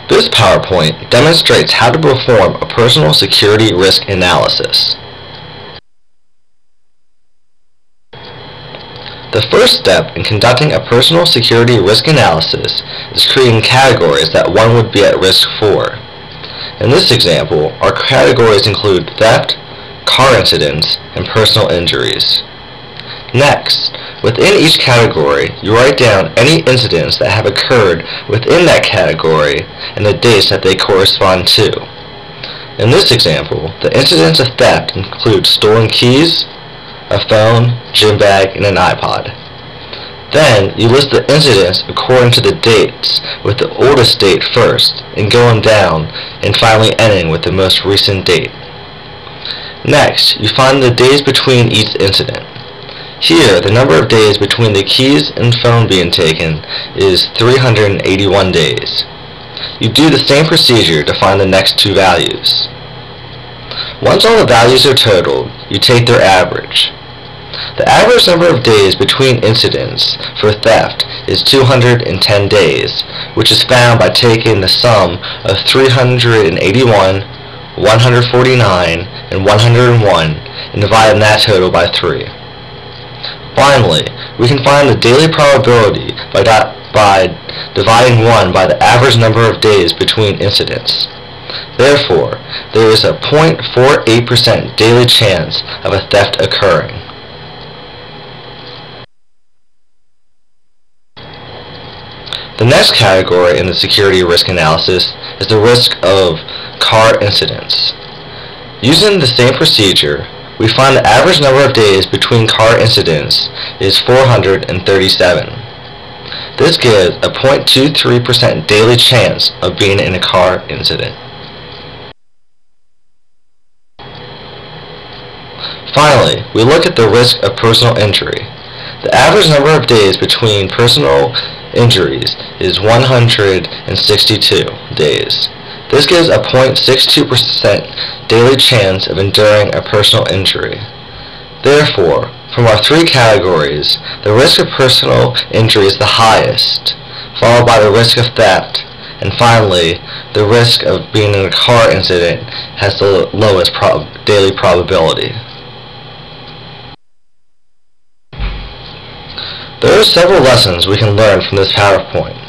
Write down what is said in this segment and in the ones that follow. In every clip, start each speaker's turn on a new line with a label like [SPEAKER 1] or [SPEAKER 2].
[SPEAKER 1] This PowerPoint demonstrates how to perform a personal security risk analysis. The first step in conducting a personal security risk analysis is creating categories that one would be at risk for. In this example, our categories include theft, car incidents, and personal injuries. Next, within each category, you write down any incidents that have occurred within that category and the dates that they correspond to. In this example, the incidents of theft include stolen keys, a phone, gym bag, and an iPod. Then, you list the incidents according to the dates, with the oldest date first, and going down, and finally ending with the most recent date. Next, you find the days between each incident. Here, the number of days between the keys and phone being taken is 381 days. You do the same procedure to find the next two values. Once all the values are totaled, you take their average. The average number of days between incidents for theft is 210 days, which is found by taking the sum of 381, 149, and 101 and dividing that total by 3. Finally, we can find the daily probability by dividing 1 by the average number of days between incidents. Therefore, there is a 0.48% daily chance of a theft occurring. The next category in the security risk analysis is the risk of car incidents. Using the same procedure, we find the average number of days between car incidents is 437. This gives a 0.23% daily chance of being in a car incident. Finally, we look at the risk of personal injury. The average number of days between personal injuries is 162 days. This gives a 0.62% daily chance of enduring a personal injury. Therefore, from our three categories, the risk of personal injury is the highest, followed by the risk of theft, and finally, the risk of being in a car incident has the lowest daily probability. There are several lessons we can learn from this PowerPoint.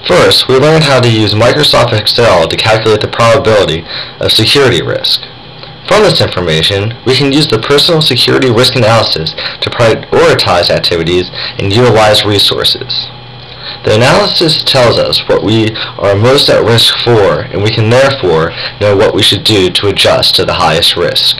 [SPEAKER 1] First, we learned how to use Microsoft Excel to calculate the probability of security risk. From this information, we can use the personal security risk analysis to prioritize activities and utilize resources. The analysis tells us what we are most at risk for, and we can therefore know what we should do to adjust to the highest risk.